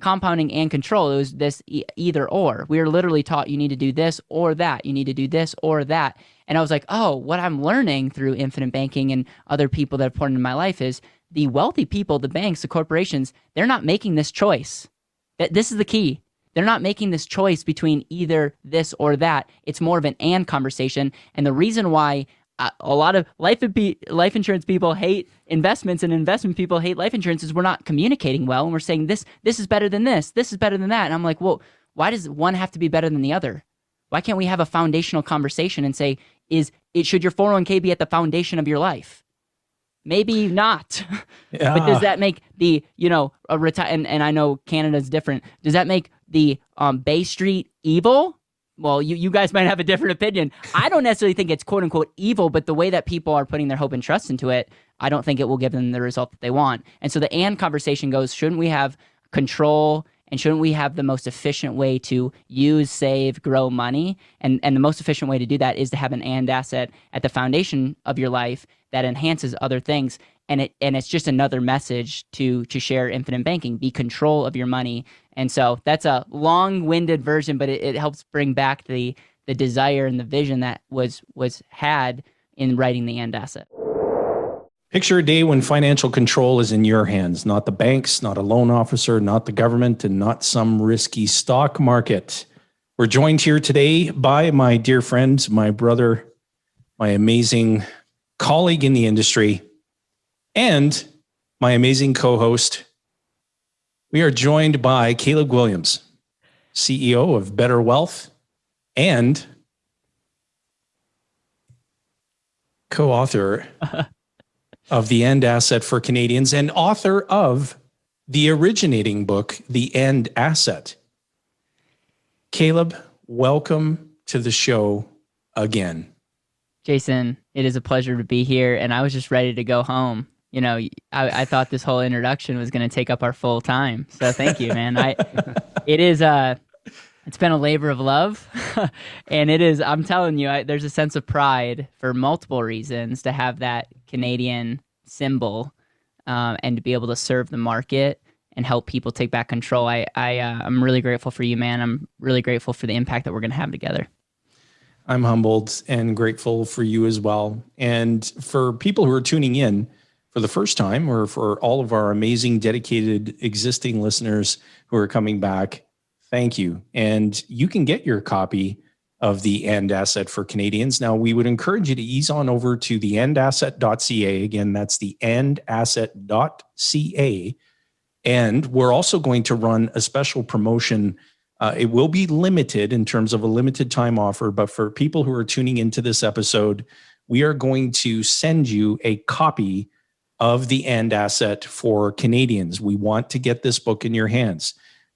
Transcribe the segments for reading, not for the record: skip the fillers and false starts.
compounding and control. It was this either or. We were literally taught you need to do this or that. You need to do this or that. And I was like, oh, what I'm learning through infinite banking and other people that have poured into my life is the wealthy people, the banks, the corporations, they're not making this choice. This is the key. They're not making this choice between either this or that. It's more of an and conversation. And the reason why a lot of life insurance people hate investments and investment people hate life insurance is we're not communicating well. And we're saying this is better than this is better than that. And I'm like, well, why does one have to be better than the other? Why can't we have a foundational conversation and say, should your 401k be at the foundation of your life? Maybe not. Yeah. But does that make the, a retire? And I know Canada's different. Does that make the Bay Street evil? Well, you guys might have a different opinion. I don't necessarily think it's quote unquote evil, but the way that people are putting their hope and trust into it, I don't think it will give them the result that they want. And so the and conversation goes, shouldn't we have control and shouldn't we have the most efficient way to use, save, grow money? And the most efficient way to do that is to have an and asset at the foundation of your life that enhances other things. And it's just another message to share infinite banking, be control of your money. And so that's a long-winded version, but it helps bring back the desire and the vision that was had in writing the and asset. Picture a day when financial control is in your hands, not the banks, not a loan officer, not the government, and not some risky stock market. We're joined here today by my dear friend, my brother, my amazing colleague in the industry, and my amazing co-host. We are joined by Caleb Guilliams, CEO of BetterWealth and co-author of The End Asset for Canadians and author of the originating book, The End Asset. Caleb, welcome to the show again. Jason, it is a pleasure to be here, and I was just ready to go home. I thought this whole introduction was going to take up our full time, so thank you, man. It's been a labor of love, and it is. I'm telling you, there's a sense of pride for multiple reasons to have that Canadian symbol, and to be able to serve the market and help people take back control. I'm really grateful for you, man. I'm really grateful for the impact that we're going to have together. I'm humbled and grateful for you as well. And for people who are tuning in for the first time, or for all of our amazing, dedicated existing listeners who are coming back, thank you. And you can get your copy of The End Asset for Canadians. Now, we would encourage you to ease on over to theendasset.ca. Again, that's theendasset.ca. And we're also going to run a special promotion. It will be limited in terms of a limited time offer, but for people who are tuning into this episode, we are going to send you a copy of The End Asset for Canadians. We want to get this book in your hands.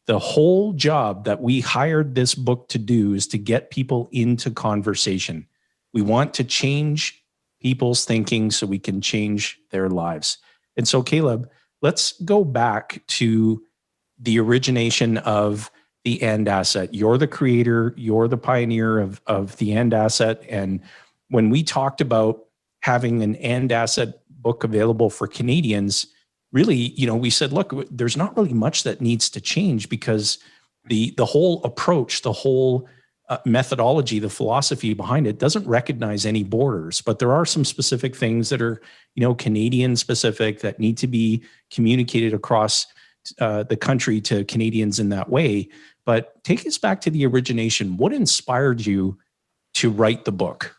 The whole job that we hired this book to do is to get people into conversation. We want to change people's thinking so we can change their lives. And so, Caleb, let's go back to the origination of The End Asset. You're the creator, you're the pioneer of The End Asset. And when we talked about having an End Asset book available for Canadians, really, we said, look, there's not really much that needs to change because the whole approach, the whole methodology, the philosophy behind it doesn't recognize any borders, but there are some specific things that are, Canadian specific that need to be communicated across the country to Canadians in that way. But take us back to the origination. What inspired you to write the book?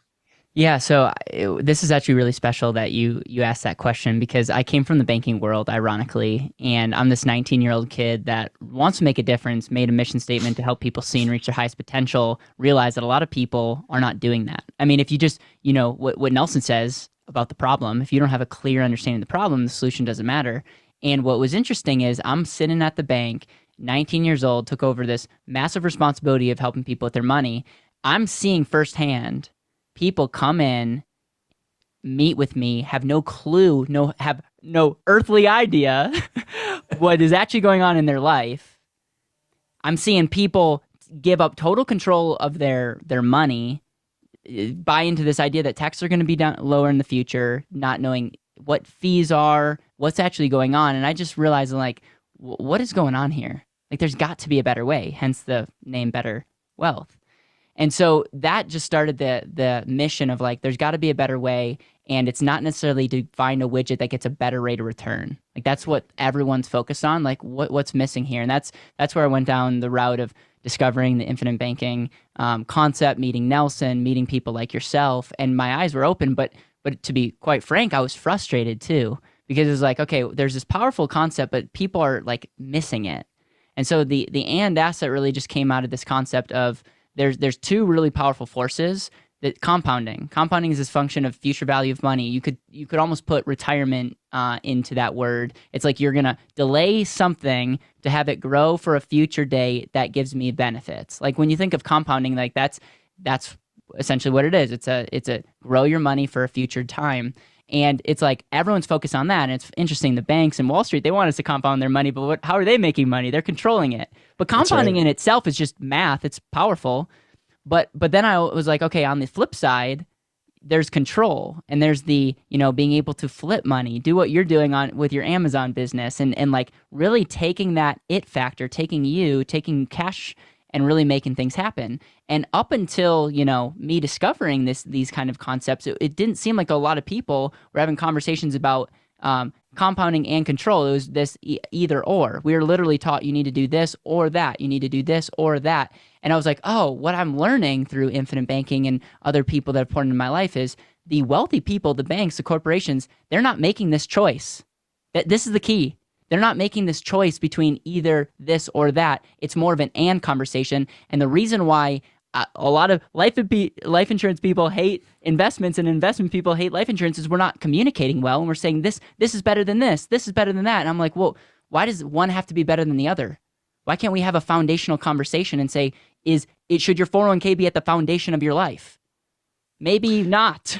Yeah, so this is actually really special that you asked that question, because I came from the banking world, ironically, and I'm this 19-year-old kid that wants to make a difference, made a mission statement to help people see and reach their highest potential, realize that a lot of people are not doing that. I mean, if you just, what Nelson says about the problem, if you don't have a clear understanding of the problem, the solution doesn't matter. And what was interesting is I'm sitting at the bank, 19 years old, took over this massive responsibility of helping people with their money. I'm seeing firsthand people come in, meet with me, have no clue, have no earthly idea what is actually going on in their life. I'm seeing people give up total control of their money, buy into this idea that taxes are going to be lower in the future, not knowing what fees are, what's actually going on. And I just realized, what is going on here? Like there's got to be a better way, hence the name Better Wealth. And so that just started the mission of like, there's got to be a better way. And it's not necessarily to find a widget that gets a better rate of return. Like that's what everyone's focused on. Like what's missing here? And that's where I went down the route of discovering the infinite banking concept, meeting Nelson, meeting people like yourself, and my eyes were open. But to be quite frank, I was frustrated too, because it was like, okay, there's this powerful concept, but people are like missing it. And so the and asset really just came out of this concept of there's two really powerful forces. That compounding is this function of future value of money. You could almost put retirement into that word. It's like you're gonna delay something to have it grow for a future day that gives me benefits. Like when you think of compounding, like that's essentially what it is. It's a grow your money for a future time. And it's like everyone's focused on that. And it's interesting. The banks and Wall Street, they want us to compound their money, but how are they making money? They're controlling it. But compounding in itself is just math. It's powerful. But then I was like, okay, on the flip side, there's control, and there's the, being able to flip money, do what you're doing with your Amazon business, and like really taking that it factor, taking cash and really making things happen. And up until, me discovering these kind of concepts, it didn't seem like a lot of people were having conversations about compounding and control. It was this either or. We were literally taught you need to do this or that. You need to do this or that. And I was like, oh, what I'm learning through infinite banking and other people that have poured into my life is the wealthy people, the banks, the corporations, they're not making this choice. This is the key. They're not making this choice between either this or that. It's more of an and conversation. And the reason why a lot of life insurance people hate investments and investment people hate life insurance is we're not communicating well, and we're saying this is better than this is better than that. And I'm like, well, why does one have to be better than the other? Why can't we have a foundational conversation and say, should your 401k be at the foundation of your life? Maybe not.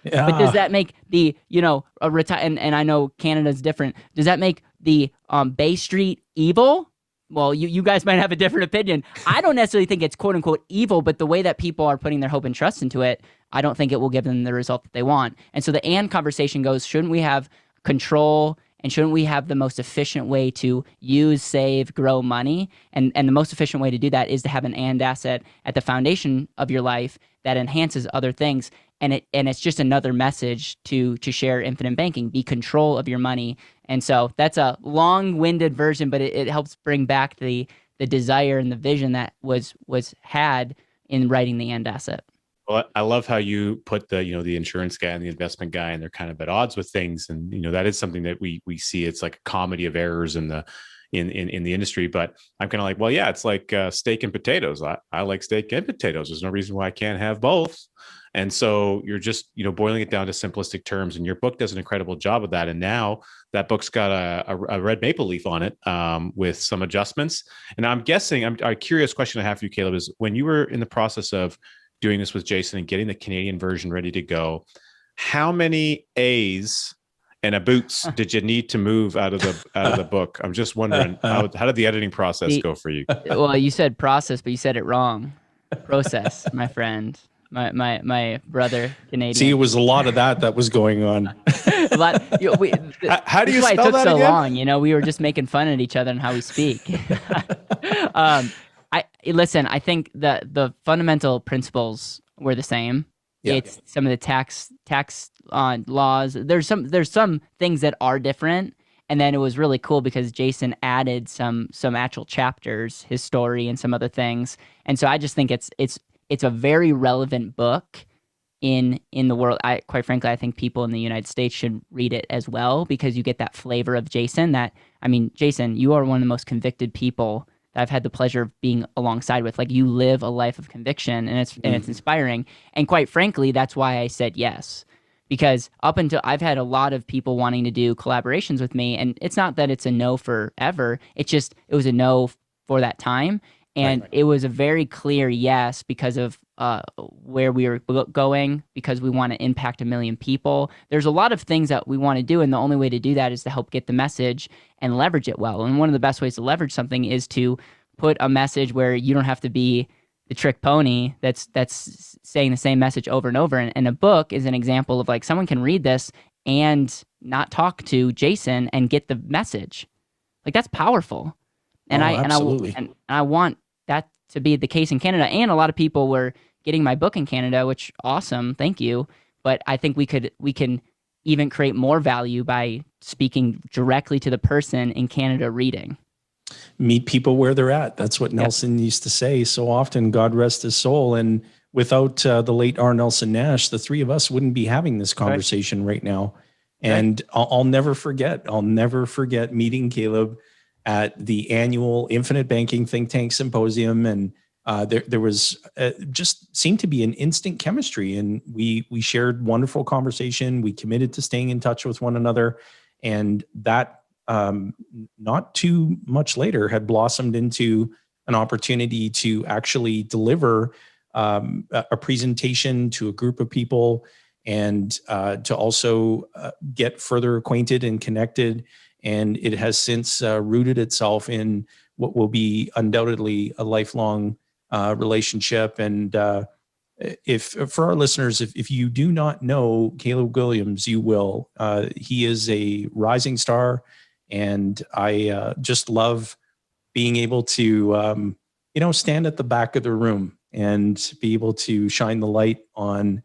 Yeah. But does that make the, a and I know Canada's different. Does that make the Bay Street evil? Well, you guys might have a different opinion. I don't necessarily think it's quote unquote evil, but the way that people are putting their hope and trust into it, I don't think it will give them the result that they want. And so the and conversation goes, shouldn't we have control, and shouldn't we have the most efficient way to use, save, grow money? And the most efficient way to do that is to have an and asset at the foundation of your life that enhances other things. And it's just another message to share infinite banking, be control of your money. And so that's a long-winded version, but it helps bring back the desire and the vision that was had in writing the and asset. Well, I love how you put the insurance guy and the investment guy, and they're kind of at odds with things. And, that is something that we see. It's like a comedy of errors in the industry. But I'm kind of like, well, yeah, it's like steak and potatoes. I like steak and potatoes. There's no reason why I can't have both. And so you're just, boiling it down to simplistic terms, and your book does an incredible job of that. And now that book's got a red maple leaf on it with some adjustments. And I'm guessing, a curious question I have for you, Caleb, is when you were in the process of doing this with Jayson and getting the Canadian version ready to go, how many A's and a boots did you need to move out of the book? I'm just wondering, how did the editing process go for you? Well, you said process, but you said it wrong. Process, my friend. My brother, Canadian. See, it was a lot of that was going on. How do you spell that again? It took so long. We were just making fun at each other and how we speak. I think the fundamental principles were the same. Yeah. It's some of the tax laws. There's some things that are different. And then it was really cool because Jayson added some actual chapters, his story, and some other things. And so I just think it's a very relevant book in the world. Quite frankly, I think people in the United States should read it as well, because you get that flavor of Jayson. Jayson, you are one of the most convicted people that I've had the pleasure of being alongside with. Like, you live a life of conviction, and it's inspiring. And quite frankly, that's why I said yes. Because up until I've had a lot of people wanting to do collaborations with me, and it's not that it's a no forever. It's just it was a no for that time. And It was a very clear yes because of where we were going, because we want to impact 1 million people. There's a lot of things that we want to do, and the only way to do that is to help get the message and leverage it well. And one of the best ways to leverage something is to put a message where you don't have to be the trick pony that's saying the same message over and over. And a book is an example of, like, someone can read this and not talk to Jayson and get the message. Like, that's powerful. And absolutely. and I want that to be the case in Canada. And a lot of people were getting my book in Canada, which awesome, thank you. But I think we can even create more value by speaking directly to the person in Canada reading. Meet people where they're at. That's what Nelson used to say so often, God rest his soul. And without the late R. Nelson Nash, the three of us wouldn't be having this conversation right now. And I'll never forget meeting Caleb at the annual Infinite Banking Think Tank Symposium. And there was just seemed to be an instant chemistry. And we shared wonderful conversation. We committed to staying in touch with one another. And that not too much later had blossomed into an opportunity to actually deliver a presentation to a group of people, and to also get further acquainted and connected. And it has since rooted itself in what will be undoubtedly a lifelong relationship. And if for our listeners, if you do not know Caleb Guilliams, you will. He is a rising star, and I just love being able to stand at the back of the room and be able to shine the light on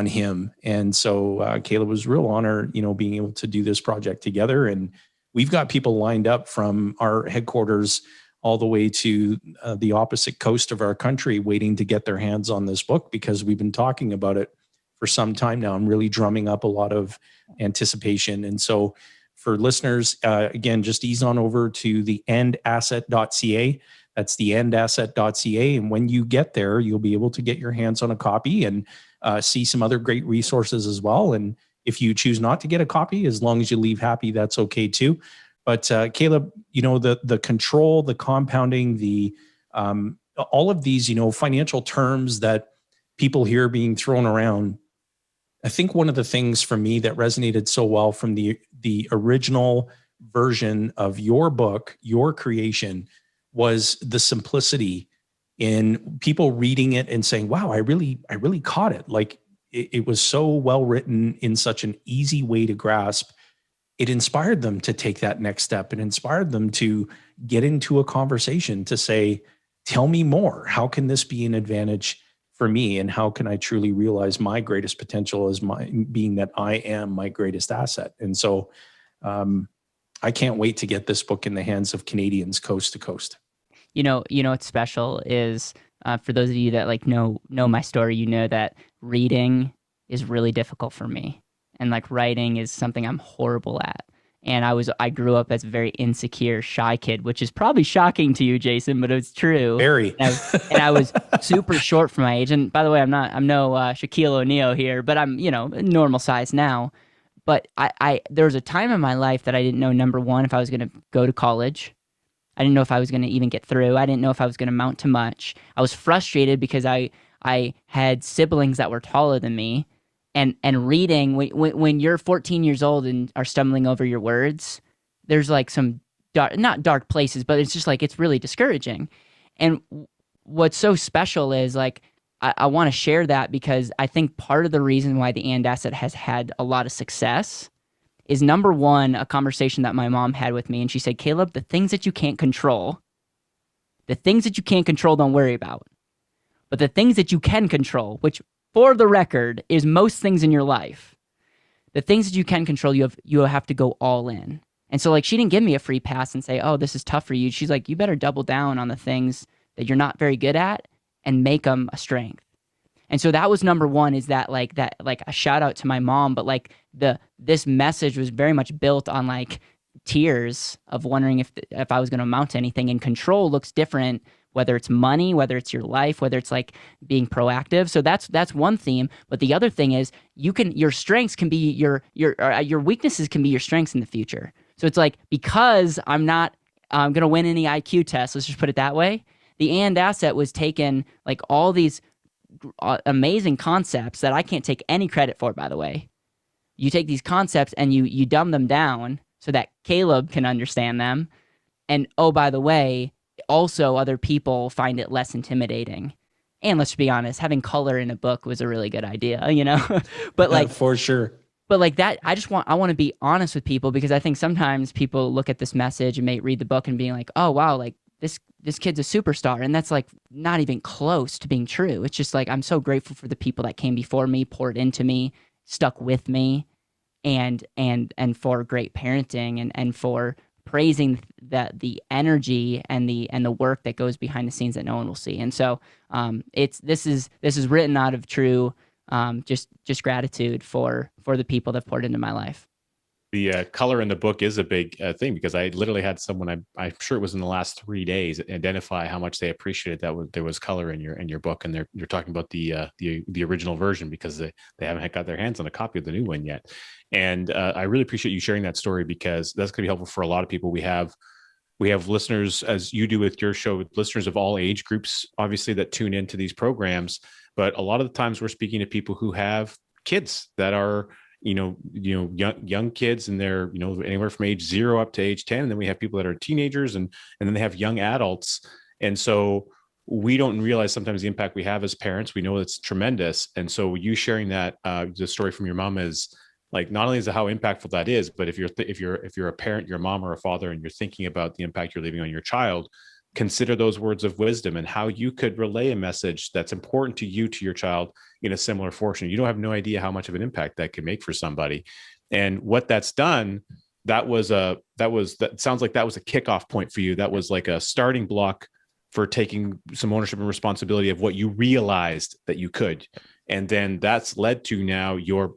him. And so Caleb, was a real honor, being able to do this project together. And we've got people lined up from our headquarters all the way to the opposite coast of our country waiting to get their hands on this book, because we've been talking about it for some time now and really drumming up a lot of anticipation. And so for listeners, again, just ease on over to theendasset.ca. That's theendasset.ca. And when you get there, you'll be able to get your hands on a copy and see some other great resources as well. And if you choose not to get a copy, as long as you leave happy, that's okay too. But Caleb, the control, the compounding, the all of these, financial terms that people hear being thrown around. I think one of the things for me that resonated so well from the original version of your book, your creation, was the simplicity in people reading it and saying, wow, I really caught it. Like it was so well written in such an easy way to grasp. It inspired them to take that next step. It inspired them to get into a conversation to say, tell me more. How can this be an advantage for me? And how can I truly realize my greatest potential as being that I am my greatest asset? And so I can't wait to get this book in the hands of Canadians coast to coast. What's special is for those of you that know my story, that reading is really difficult for me. And writing is something I'm horrible at. And I grew up as a very insecure, shy kid, which is probably shocking to you, Jason, but it's true. Very. And I was super short for my age. And by the way, I'm no Shaquille O'Neal here, but I'm, normal size now. But there was a time in my life that I didn't know, number one, if I was going to go to college. I didn't know if I was going to even get through. I didn't know if I was going to amount to much. I was frustrated because I had siblings that were taller than me. And reading, when you're 14 years old and are stumbling over your words, there's some not dark places, but it's just it's really discouraging. And what's so special is I want to share that, because I think part of the reason why the And Asset has had a lot of success is, number one, a conversation that my mom had with me. And she said, Caleb, the things that you can't control don't worry about. But the things that you can control, which for the record is most things in your life, the things that you can control, you have to go all in. And so she didn't give me a free pass and say, oh, this is tough for you. She's like, you better double down on the things that you're not very good at and make them a strength. And so that was number one, is that a shout out to my mom, but this message was very much built on tears of wondering if I was going to amount to anything. And control looks different, whether it's money, whether it's your life, whether it's being proactive. So that's one theme. But the other thing is your strengths can be your weaknesses can be your strengths in the future. So it's because I'm not going to win any IQ tests, let's just put it that way. The And Asset was taken all these amazing concepts that I can't take any credit for, by the way. You take these concepts and you dumb them down so that Caleb can understand them. And oh, by the way, also other people find it less intimidating. And let's be honest, having color in a book was a really good idea, but for sure. But that, I want to be honest with people, because I think sometimes people look at this message and may read the book and being oh wow, this kid's a superstar. And that's like not even close to being true. It's just like, I'm so grateful for the people that came before me, poured into me, stuck with me, and for great parenting, and for praising the energy and the work that goes behind the scenes that no one will see. And so this is written out of true just gratitude for the people that poured into my life. The color in the book is a big thing, because I literally had someone, I'm sure it was in the last 3 days, identify how much they appreciated that there was color in your book, and you're talking about the original version, because they haven't got their hands on a copy of the new one yet. And I really appreciate you sharing that story, because that's going to be helpful for a lot of people. We have listeners, as you do with your show, listeners of all age groups, obviously, that tune into these programs. But a lot of the times we're speaking to people who have kids that are young kids, and they're anywhere from age 0 up to age 10, and then we have people that are teenagers, and then they have young adults. And so we don't realize sometimes the impact we have as parents. We know it's tremendous. And so you sharing that the story from your mom is like, not only is it how impactful that is, but if you're a parent, your mom or a father, and you're thinking about the impact you're leaving on your child, consider those words of wisdom and how you could relay a message that's important to you, to your child, in a similar fashion. You don't have no idea how much of an impact that can make for somebody. And what that's done, that sounds like that was a kickoff point for you. That was like a starting block for taking some ownership and responsibility of what you realized that you could. And then that's led to now your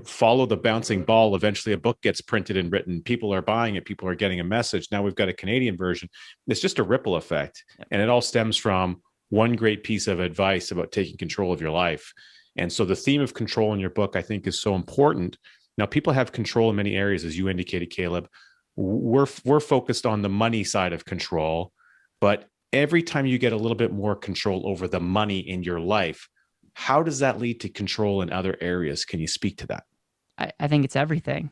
follow the bouncing ball. Eventually a book gets printed and written. People are buying it. People are getting a message. Now we've got a Canadian version. It's just a ripple effect. And it all stems from one great piece of advice about taking control of your life. And so the theme of control in your book, I think, is so important. Now, people have control in many areas, as you indicated, Caleb. We're focused on the money side of control, but every time you get a little bit more control over the money in your life, how does that lead to control in other areas? Can you speak to that? I think it's everything.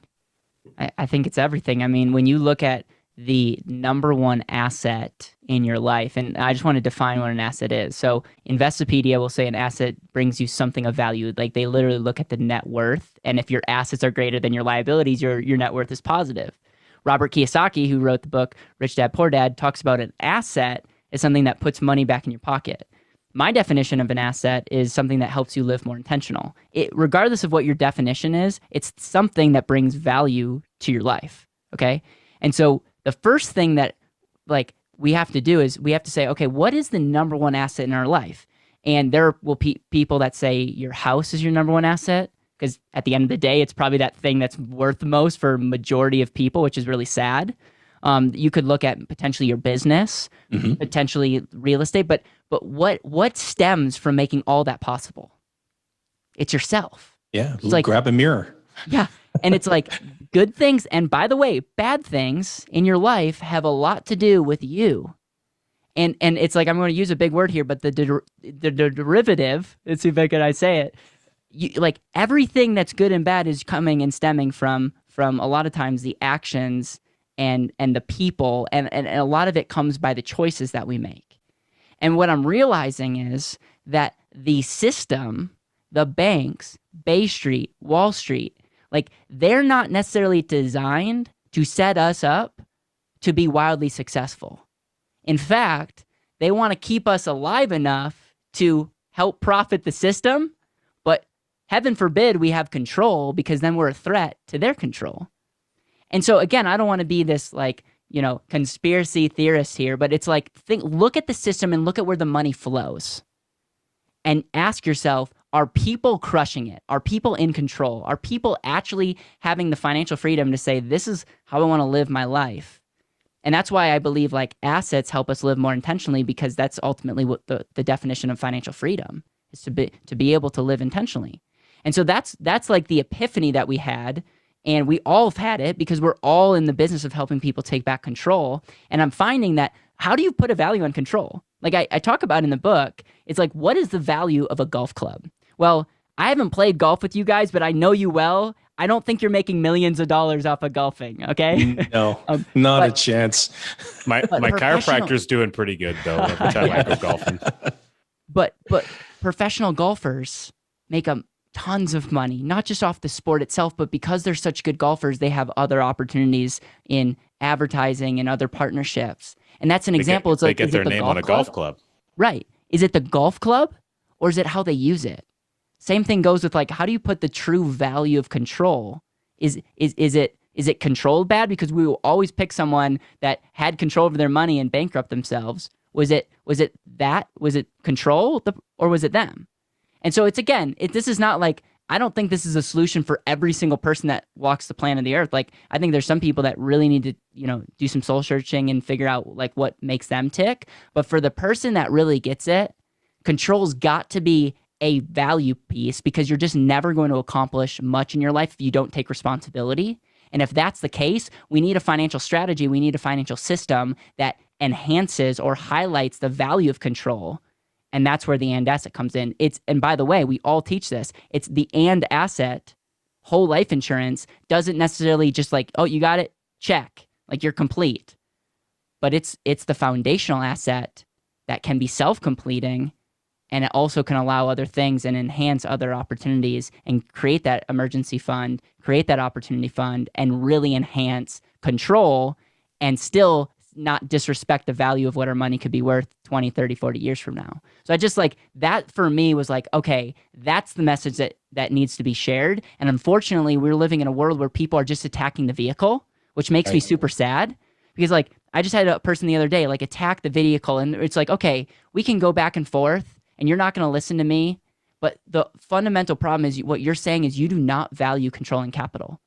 I think it's everything. I mean, when you look at the number one asset in your life, and I just want to define what an asset is. So Investopedia will say an asset brings you something of value. Like, they literally look at the net worth, and if your assets are greater than your liabilities, your net worth is positive. Robert Kiyosaki, who wrote the book Rich Dad Poor Dad, talks about an asset as something that puts money back in your pocket. My definition of an asset is something that helps you live more intentional. Regardless of what your definition is, it's something that brings value to your life, okay? And so the first thing that we have to do is we have to say, okay, what is the number one asset in our life? And there will be people that say your house is your number one asset, because at the end of the day, it's probably that thing that's worth the most for a majority of people, which is really sad. You could look at potentially your business, potentially real estate, but what stems from making all that possible? It's yourself. Yeah, it's like, grab a mirror. Yeah, and it's like good things, and by the way, bad things in your life have a lot to do with you. And it's like, I'm going to use a big word here, but the derivative. Let's see if I say it. Like, everything that's good and bad is coming and stemming from a lot of times the actions and the people, and a lot of it comes by the choices that we make. And what I'm realizing is that the system, the banks, Bay Street, Wall Street, like, they're not necessarily designed to set us up to be wildly successful. In fact, they want to keep us alive enough to help profit the system, but heaven forbid we have control, because then we're a threat to their control. And so, again, I don't want to be this conspiracy theorist here, but it's like, look at the system and look at where the money flows, and ask yourself, are people crushing it? Are people in control? Are people actually having the financial freedom to say, this is how I want to live my life? And that's why I believe assets help us live more intentionally, because that's ultimately what the definition of financial freedom is, to be able to live intentionally. And so that's like the epiphany that we had. And we all have had it, because we're all in the business of helping people take back control. And I'm finding that, how do you put a value on control? Like I talk about in the book, it's like, what is the value of a golf club? Well, I haven't played golf with you guys, but I know you well. I don't think you're making millions of dollars off of golfing, okay? No, not a chance. My chiropractor's doing pretty good, though, every time I go golfing. But professional golfers make tons of money, not just off the sport itself, but because they're such good golfers, they have other opportunities in advertising and other partnerships. And that's an example. It's they like, get is their it the name golf on a club? golf club. Right. Is it the golf club or is it how they use it? Same thing goes with like, how do you put the true value of control? Is it controlled bad? Because we will always pick someone that had control over their money and bankrupt themselves. Was it control or was it them? And so it's, again, this is not like, I don't think this is a solution for every single person that walks the planet of the earth. Like, I think there's some people that really need to, do some soul searching and figure out like what makes them tick. But for the person that really gets it, control's got to be a value piece, because you're just never going to accomplish much in your life if you don't take responsibility. And if that's the case, we need a financial strategy. We need a financial system that enhances or highlights the value of control. And that's where the and asset comes in. And by the way, we all teach this. It's the and asset. Whole life insurance doesn't necessarily just like, oh, you got it, check, like you're complete. But it's the foundational asset that can be self-completing, and it also can allow other things and enhance other opportunities and create that emergency fund, create that opportunity fund, and really enhance control and still not disrespect the value of what our money could be worth 20, 30, 40 years from now. So I just like that, for me, was like, okay, that's the message that needs to be shared. And unfortunately, we're living in a world where people are just attacking the vehicle, which makes me super sad, because like I just had a person the other day like attack the vehicle, and it's like, okay, we can go back and forth and you're not going to listen to me. But the fundamental problem is what you're saying is you do not value controlling capital.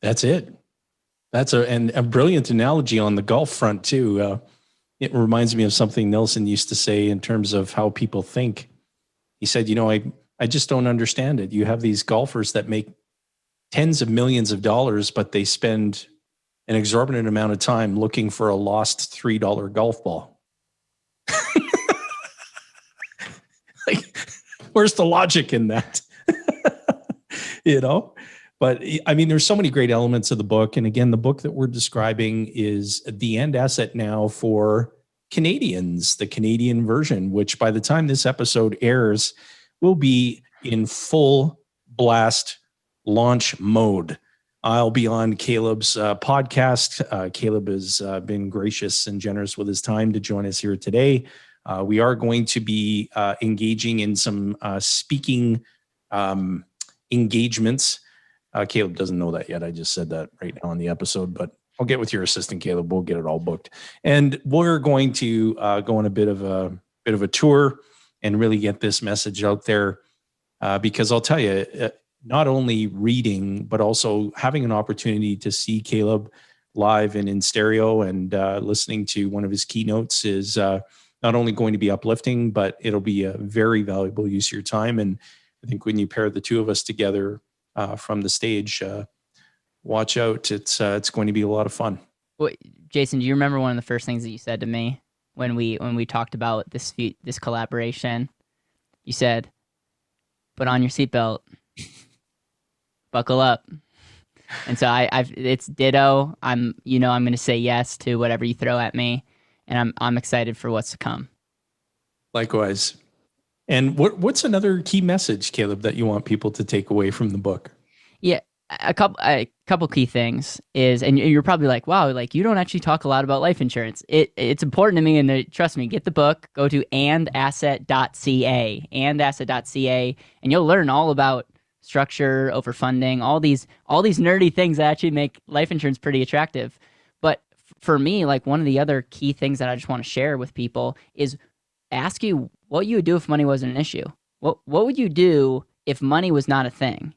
That's it. That's a brilliant analogy on the golf front too. It reminds me of something Nelson used to say in terms of how people think. He said, I just don't understand it. You have these golfers that make tens of millions of dollars, but they spend an exorbitant amount of time looking for a lost $3 golf ball. Like, where's the logic in that? But I mean, there's so many great elements of the book. And again, the book that we're describing is The End Asset Now for Canadians, the Canadian version, which by the time this episode airs will be in full blast launch mode. I'll be on Caleb's podcast. Caleb has been gracious and generous with his time to join us here today. We are going to be engaging in some speaking engagements. Caleb doesn't know that yet. I just said that right now on the episode, but I'll get with your assistant, Caleb. We'll get it all booked. And we're going to go on a bit of a tour and really get this message out there, because I'll tell you, not only reading, but also having an opportunity to see Caleb live and in stereo and listening to one of his keynotes is not only going to be uplifting, but it'll be a very valuable use of your time. And I think when you pair the two of us together from the stage, watch out. It's going to be a lot of fun. Well, Jayson, do you remember one of the first things that you said to me when we talked about this collaboration? You said, "Put on your seatbelt, buckle up." And so it's ditto. I'm going to say yes to whatever you throw at me, and I'm excited for what's to come. Likewise. And what's another key message, Caleb, that you want people to take away from the book? Yeah, a couple key things is, and you're probably like, wow, like you don't actually talk a lot about life insurance. It's important to me, and trust me, get the book, go to andasset.ca, and you'll learn all about structure, overfunding, all these nerdy things that actually make life insurance pretty attractive. But for me, like one of the other key things that I just want to share with people is ask you what you would do if money wasn't an issue. What would you do if money was not a thing?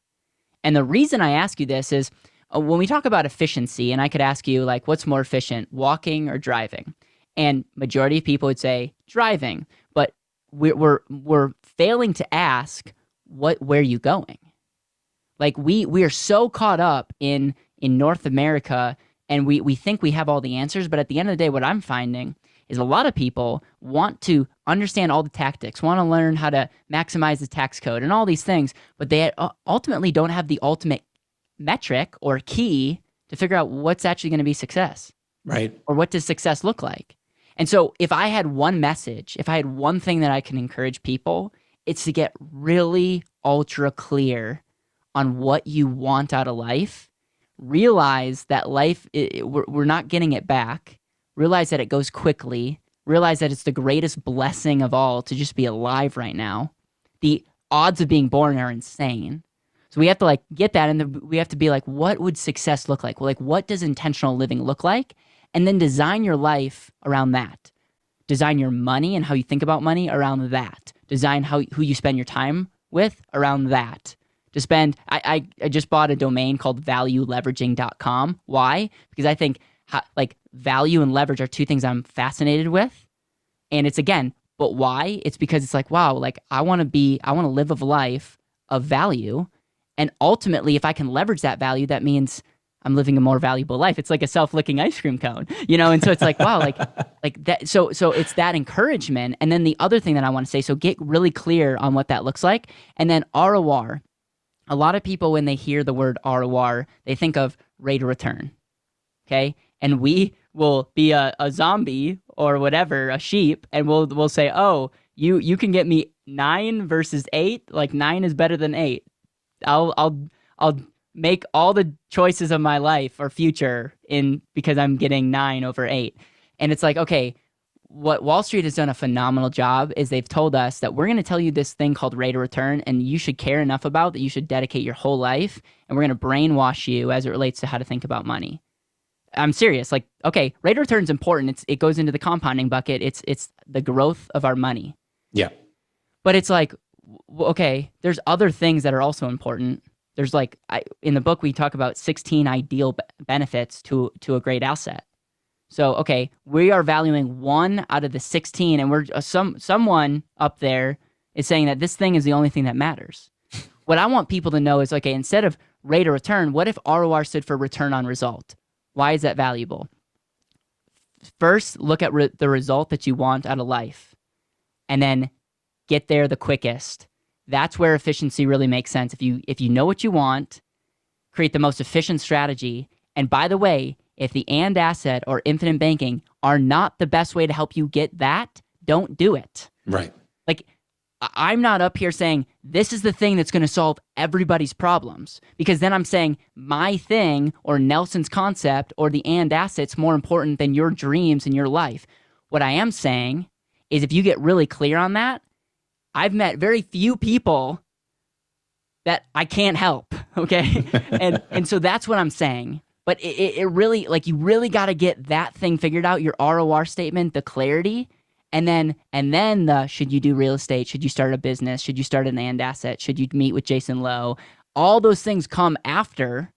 And the reason I ask you this is when we talk about efficiency, and I could ask you like, what's more efficient, walking or driving? And majority of people would say driving, but we're failing to ask where are you going? Like we are so caught up in North America, and we think we have all the answers, but at the end of the day, what I'm finding is a lot of people want to understand all the tactics, want to learn how to maximize the tax code and all these things, but they ultimately don't have the ultimate metric or key to figure out what's actually going to be success. Right. Or what does success look like? And so if I had one message, if I had one thing that I can encourage people, it's to get really ultra clear on what you want out of life realize that life, we're not getting it back. Realize that it goes quickly. Realize that it's the greatest blessing of all to just be alive right now. The odds of being born are insane. So we have to like get that, and we have to be like, what would success look like? Well, like, what does intentional living look like? And then design your life around that. Design your money and how you think about money around that. Design who you spend your time with around that. I just bought a domain called valueleveraging.com. Why? Because I think like value and leverage are two things I'm fascinated with. And it's again, but why? It's because it's like, wow, like I want to live a life of value. And ultimately, if I can leverage that value, that means I'm living a more valuable life. It's like a self-licking ice cream cone, you know? And so it's like, wow, like that. So it's that encouragement. And then the other thing that I want to say, so get really clear on what that looks like. And then ROR. A lot of people, when they hear the word ROR, they think of rate of return, okay? And we will be a zombie or whatever, a sheep, and we'll say, oh, you can get me 9 versus 8, like 9 is better than 8. I'll make all the choices of my life or future because I'm getting 9 over 8. And it's like, okay, what Wall Street has done a phenomenal job is they've told us that we're going to tell you this thing called rate of return, and you should care enough about that you should dedicate your whole life, and we're going to brainwash you as it relates to how to think about money. I'm serious. Like, okay, rate of return is important. It goes into the compounding bucket. It's the growth of our money. Yeah. But it's like, okay, there's other things that are also important. There's like, in the book, we talk about 16 ideal benefits to a great asset. So, okay, we are valuing 1 out of the 16, and we're someone up there is saying that this thing is the only thing that matters. What I want people to know is, okay, instead of rate of return, what if ROR stood for return on result? Why is that valuable? First, look at the result that you want out of life, and then get there the quickest. That's where efficiency really makes sense. If you know what you want, create the most efficient strategy. And by the way, if the and asset or infinite banking are not the best way to help you get that, don't do it. Right. Like, I'm not up here saying this is the thing that's going to solve everybody's problems, because then I'm saying my thing or Nelson's concept or the and asset's more important than your dreams and your life. What I am saying is if you get really clear on that, I've met very few people that I can't help, okay? and so that's what I'm saying. But it really, like, you really got to get that thing figured out, your ROR statement, the clarity, and then the should you do real estate, should you start a business, should you start an and asset, should you meet with Jayson Lowe, all those things come after,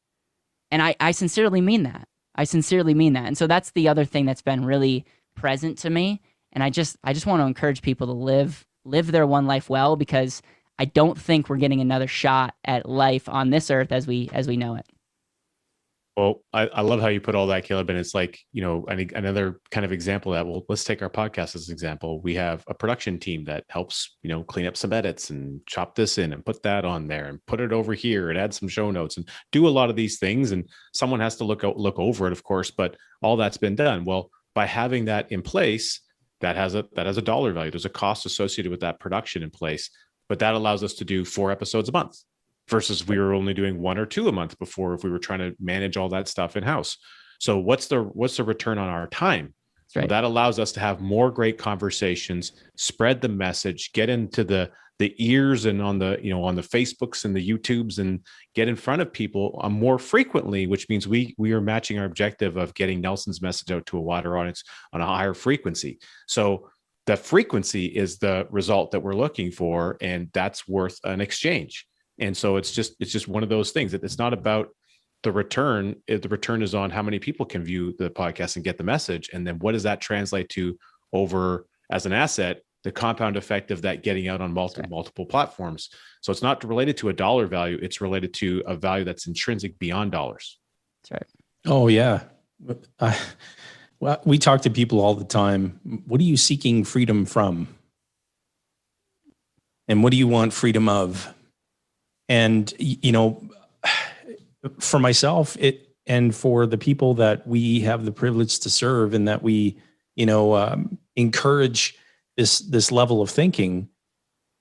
and I sincerely mean that. I sincerely mean that. And so that's the other thing that's been really present to me, and I just want to encourage people to live their one life well, because I don't think we're getting another shot at life on this earth as we know it. Well, I love how you put all that, Caleb. And it's like, you know, I think another kind of example of that, well, let's take our podcast as an example. We have a production team that helps, you know, clean up some edits and chop this in and put that on there and put it over here and add some show notes and do a lot of these things. And someone has to look over it, of course, but all that's been done. Well, by having that in place, that has a dollar value. There's a cost associated with that production in place, but that allows us to do 4 episodes a month. Versus we were only doing 1 or 2 a month before, if we were trying to manage all that stuff in house. So what's the return on our time? Right. Well, that allows us to have more great conversations, spread the message, get into the ears and on the Facebooks and the YouTubes, and get in front of people more frequently, which means we are matching our objective of getting Nelson's message out to a wider audience on a higher frequency. So the frequency is the result that we're looking for, and that's worth an exchange. And so it's just one of those things that it's not about the return. The return is on how many people can view the podcast and get the message. And then what does that translate to over as an asset, the compound effect of that getting out on multiple platforms. So it's not related to a dollar value. It's related to a value that's intrinsic beyond dollars. That's right. Oh yeah. Well, we talk to people all the time. What are you seeking freedom from? And what do you want freedom of? And, you know, for myself, and for the people that we have the privilege to serve, and that we, you know, encourage this level of thinking,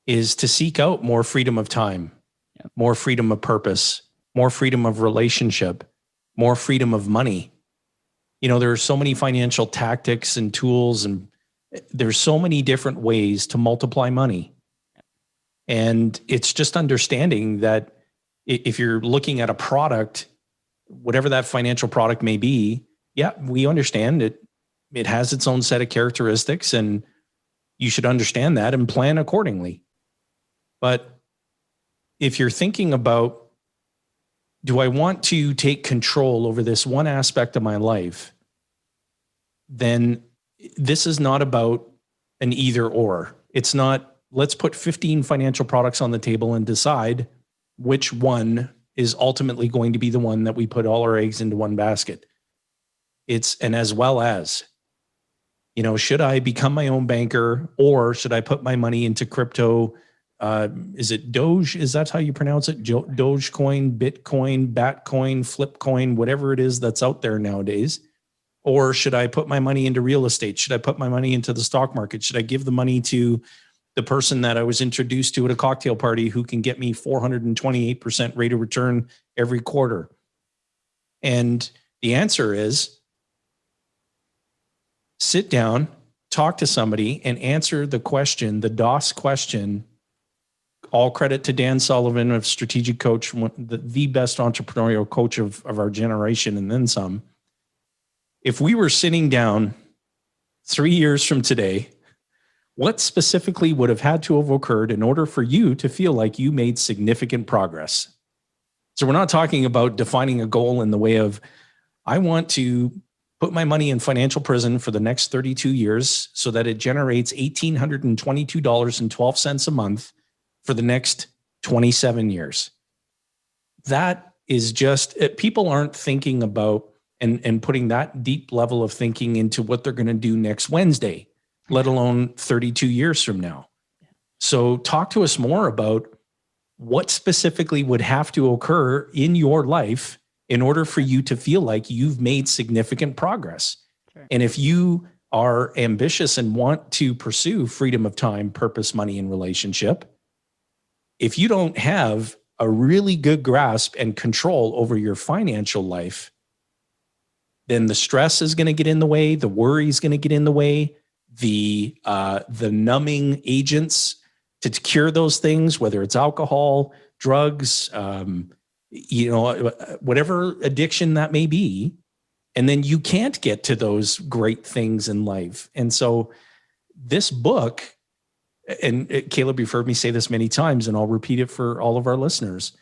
is to seek out more freedom of time, more freedom of purpose, more freedom of relationship, more freedom of money. There are so many financial tactics and tools, and there's so many different ways to multiply money. And it's just understanding that if you're looking at a product, whatever that financial product may be, yeah, we understand it. It has its own set of characteristics, and you should understand that and plan accordingly. But if you're thinking about, do I want to take control over this one aspect of my life, then this is not about an either or. It's not, let's put 15 financial products on the table and decide which one is ultimately going to be the one that we put all our eggs into one basket. And as well as, should I become my own banker, or should I put my money into crypto? Is it Doge? Is that how you pronounce it? Dogecoin, Bitcoin, Batcoin, Flipcoin, whatever it is that's out there nowadays. Or should I put my money into real estate? Should I put my money into the stock market? Should I give the money to the person that I was introduced to at a cocktail party who can get me 428% rate of return every quarter? And the answer is, sit down, talk to somebody, and answer the question, the DOS question. All credit to Dan Sullivan of Strategic Coach, the best entrepreneurial coach of our generation, and then some. If we were sitting down 3 years from today, what specifically would have had to have occurred in order for you to feel like you made significant progress? So we're not talking about defining a goal in the way of, I want to put my money in financial prison for the next 32 years so that it generates $1,822.12 a month for the next 27 years. That is just, people aren't thinking about and putting that deep level of thinking into what they're going to do next Wednesday, let alone 32 years from now. So talk to us more about what specifically would have to occur in your life in order for you to feel like you've made significant progress. Sure. And if you are ambitious and want to pursue freedom of time, purpose, money, and relationship, if you don't have a really good grasp and control over your financial life, then the stress is going to get in the way, the worry is going to get in the way, the numbing agents to cure those things, whether it's alcohol, drugs, whatever addiction that may be, and then you can't get to those great things in life. And so this book, and Caleb, you've heard me say this many times, and I'll repeat it for all of our listeners.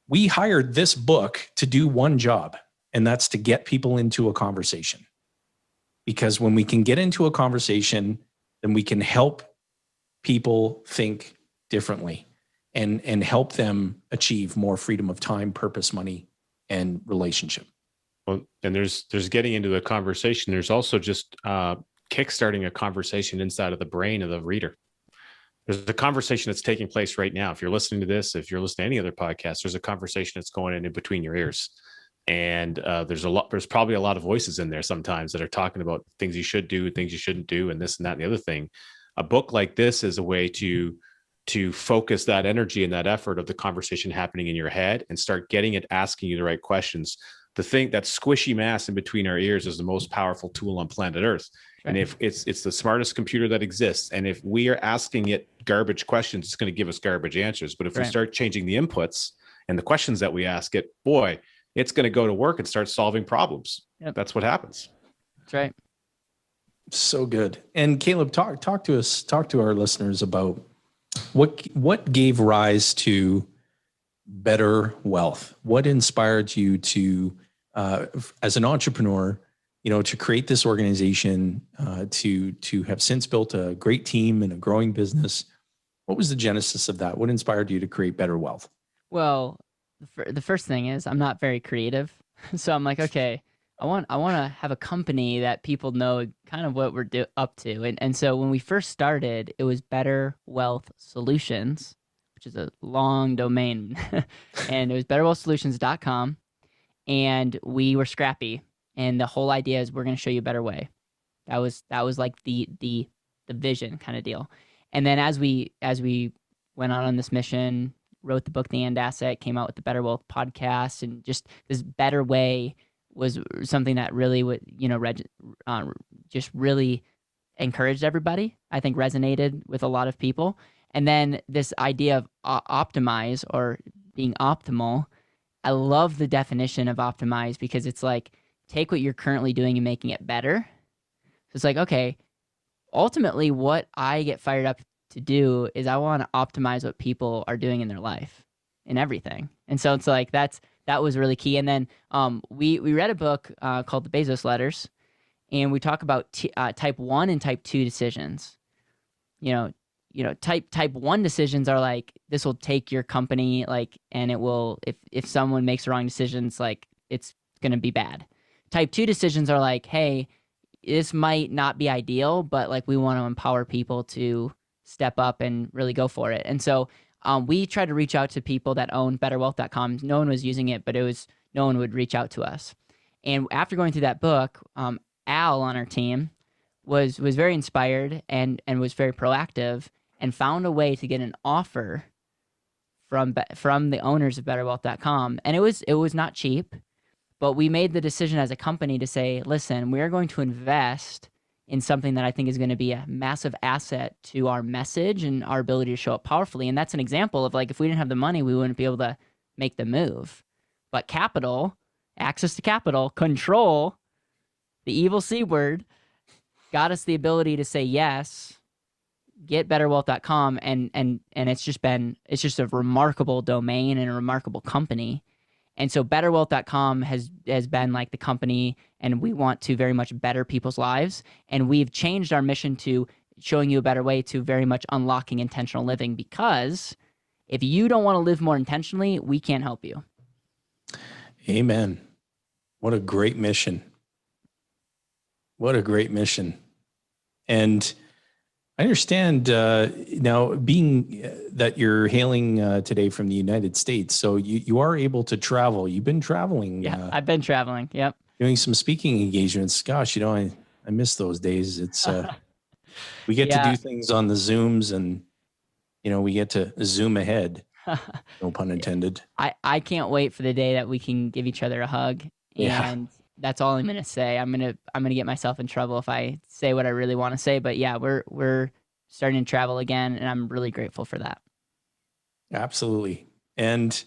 We hired this book to do one job, and that's to get people into a conversation. Because when we can get into a conversation, then we can help people think differently and help them achieve more freedom of time, purpose, money, and relationship. Well, and there's getting into a conversation. There's also just kickstarting a conversation inside of the brain of the reader. There's a conversation that's taking place right now. If you're listening to this, if you're listening to any other podcast, there's a conversation that's going in between your ears. And there's probably a lot of voices in there sometimes that are talking about things you should do, things you shouldn't do, and this and that and the other thing. A book like this is a way to focus that energy and that effort of the conversation happening in your head and start getting it asking you the right questions. The thing, that squishy mass in between our ears is the most powerful tool on planet Earth. Right. And if it's the smartest computer that exists, and if we are asking it garbage questions, it's going to give us garbage answers. But if we start changing the inputs and the questions that we ask it, boy, it's going to go to work and start solving problems. Yep. That's what happens. That's right. So good. And Caleb, talk to us, talk to our listeners about what gave rise to BetterWealth. What inspired you to, as an entrepreneur, to create this organization, to have since built a great team and a growing business? What was the genesis of that? What inspired you to create BetterWealth? Well, the first thing is I'm not very creative. So I'm like, okay, I want to have a company that people know kind of what we're up to. And so when we first started, it was BetterWealth Solutions, which is a long domain. And it was betterwealthsolutions.com. And we were scrappy. And the whole idea is we're going to show you a better way. That was like the vision kind of deal. And then as we went on this mission, wrote the book The And Asset, came out with the BetterWealth podcast, and just this better way was something that really would, just really encouraged everybody. I think resonated with a lot of people. And then this idea of optimize or being optimal. I love the definition of optimize because it's like take what you're currently doing and making it better. So it's like, okay, ultimately what I get fired up to do is I want to optimize what people are doing in their life and everything. And so it's like that was really key. And then we read a book called The Bezos Letters, and we talk about type 1 and type 2 decisions. Type 1 decisions are like, this will take your company, like, and it will, if someone makes the wrong decisions, like, it's going to be bad. Type 2 decisions are like, hey, this might not be ideal, but like we want to empower people to step up and really go for it. And so we tried to reach out to people that owned BetterWealth.com. No one was using it, but no one would reach out to us. And after going through that book, Al on our team was very inspired and was very proactive and found a way to get an offer from the owners of BetterWealth.com. And it was not cheap, but we made the decision as a company to say, listen, we are going to invest in something that I think is going to be a massive asset to our message and our ability to show up powerfully. And that's an example of like, if we didn't have the money, we wouldn't be able to make the move. But capital, access to capital, control, the evil C word, got us the ability to say yes, get betterwealth.com, and it's just a remarkable domain and a remarkable company. And so betterwealth.com has been like the company, and we want to very much better people's lives. And we've changed our mission to showing you a better way to very much unlocking intentional living, because if you don't want to live more intentionally, we can't help you. Amen. What a great mission. What a great mission. And I understand now, being that you're hailing today from the United States, so you are able to travel. You've been traveling. Yeah, I've been traveling. Yep. Doing some speaking engagements. Gosh, I miss those days. It's we get to do things on the Zooms, and we get to zoom ahead. No pun intended. I can't wait for the day that we can give each other a hug. And that's all I'm gonna say. I'm gonna get myself in trouble if I say what I really want to say. But yeah, we're starting to travel again, and I'm really grateful for that. Absolutely. And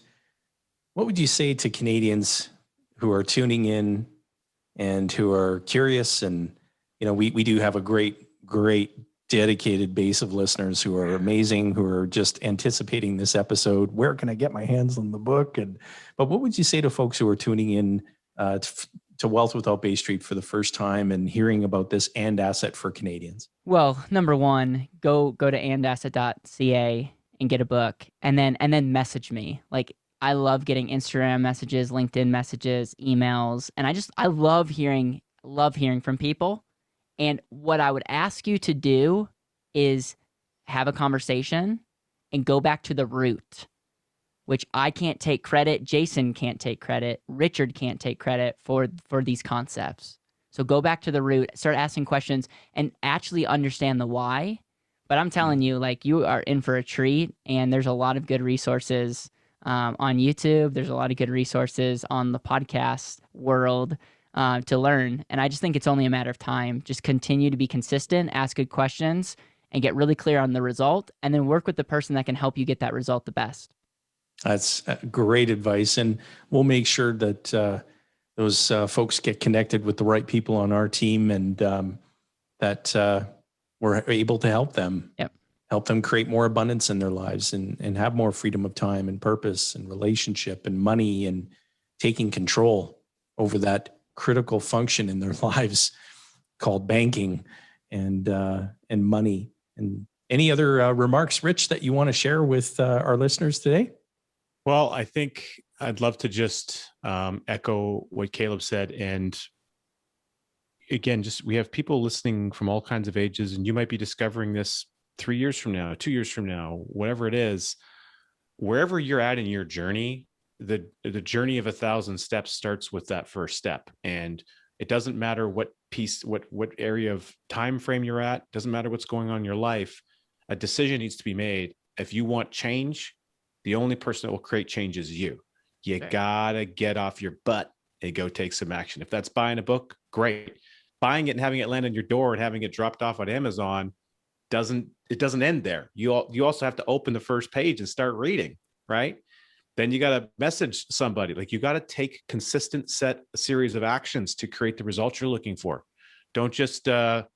what would you say to Canadians who are tuning in and who are curious? And we do have a great dedicated base of listeners who are amazing, who are just anticipating this episode. Where can I get my hands on the book? But what would you say to folks who are tuning in to Wealth Without Bay Street for the first time and hearing about this And Asset for Canadians? Well, number one, go to andasset.ca and get a book, and then message me. Like, I love getting Instagram messages, LinkedIn messages, emails, and I love hearing from people. And what I would ask you to do is have a conversation and go back to the root, which I can't take credit. Jayson can't take credit. Richard can't take credit for these concepts. So go back to the root, start asking questions, and actually understand the why. But I'm telling you, like, you are in for a treat, and there's a lot of good resources on YouTube. There's a lot of good resources on the podcast world to learn. And I just think it's only a matter of time. Just continue to be consistent, ask good questions, and get really clear on the result, and then work with the person that can help you get that result the best. That's great advice. And we'll make sure that those folks get connected with the right people on our team, and that we're able to help them. Yep. Help them create more abundance in their lives and have more freedom of time and purpose and relationship and money, and taking control over that critical function in their lives called banking and money. And any other remarks, Rich, that you want to share with our listeners today? Well, I think I'd love to just echo what Caleb said. And again, we have people listening from all kinds of ages, and you might be discovering this 3 years from now, 2 years from now, whatever it is. Wherever you're at in your journey, the journey of 1,000 steps starts with that first step. And it doesn't matter what area of time frame you're at, doesn't matter what's going on in your life. A decision needs to be made. If you want change, The only person that will create change is you. You gotta get off your butt and go take some action. If that's buying a book, great. Buying it and having it land on your door and having it dropped off on Amazon doesn't end there. You also have to open the first page and start reading, right? Then you got to message somebody. Like, you got to take consistent series of actions to create the results you're looking for. Don't just let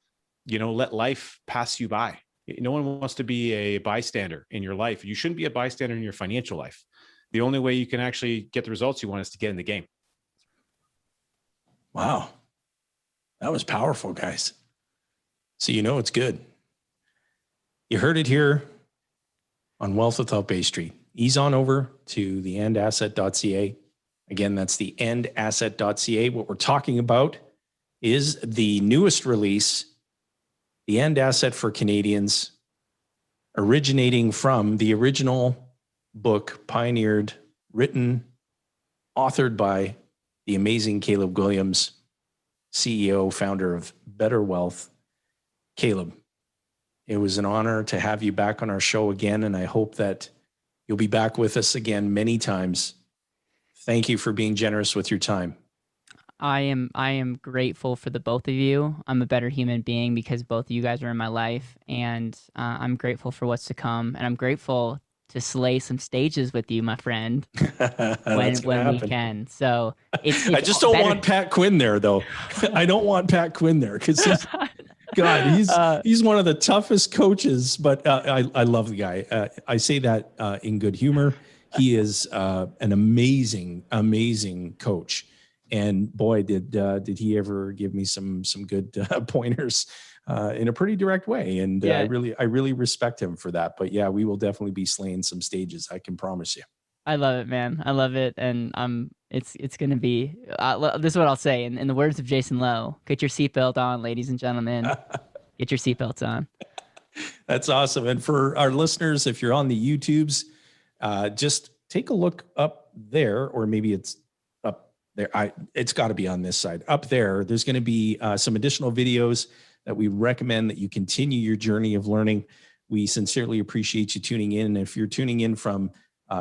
life pass you by. No one wants to be a bystander in your life. You shouldn't be a bystander in your financial life. The only way you can actually get the results you want is to get in the game. Wow. That was powerful, guys. So it's good. You heard it here on Wealth Without Bay Street. Ease on over to theendasset.ca. Again, that's theendasset.ca. What we're talking about is the newest release, The End Asset for Canadians, originating from the original book, pioneered, written, authored by the amazing Caleb Guilliams, CEO, founder of BetterWealth. Caleb, it was an honor to have you back on our show again, and I hope that you'll be back with us again many times. Thank you for being generous with your time. I am grateful for the both of you. I'm a better human being because both of you guys are in my life, and I'm grateful for what's to come, and I'm grateful to slay some stages with you, my friend, when we can. So it's I just don't want Pat Quinn there, though. I don't want Pat Quinn there because he's one of the toughest coaches. But I love the guy. I say that in good humor. He is an amazing coach. And boy, did he ever give me some good pointers in a pretty direct way. And I really respect him for that. But yeah, we will definitely be slaying some stages. I can promise you. I love it, man. I love it. And it's going to be, this is what I'll say. In the words of Jayson Lowe, get your seatbelt on, ladies and gentlemen. Get your seatbelts on. That's awesome. And for our listeners, if you're on the YouTubes, just take a look up there, or maybe it's up there. It's got to be on this side. Up there, there's going to be some additional videos that we recommend that you continue your journey of learning. We sincerely appreciate you tuning in. And if you're tuning in from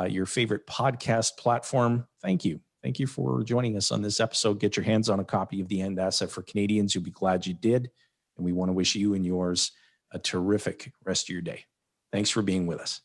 your favorite podcast platform, thank you. Thank you for joining us on this episode. Get your hands on a copy of The End Asset for Canadians. You'll be glad you did. And we want to wish you and yours a terrific rest of your day. Thanks for being with us.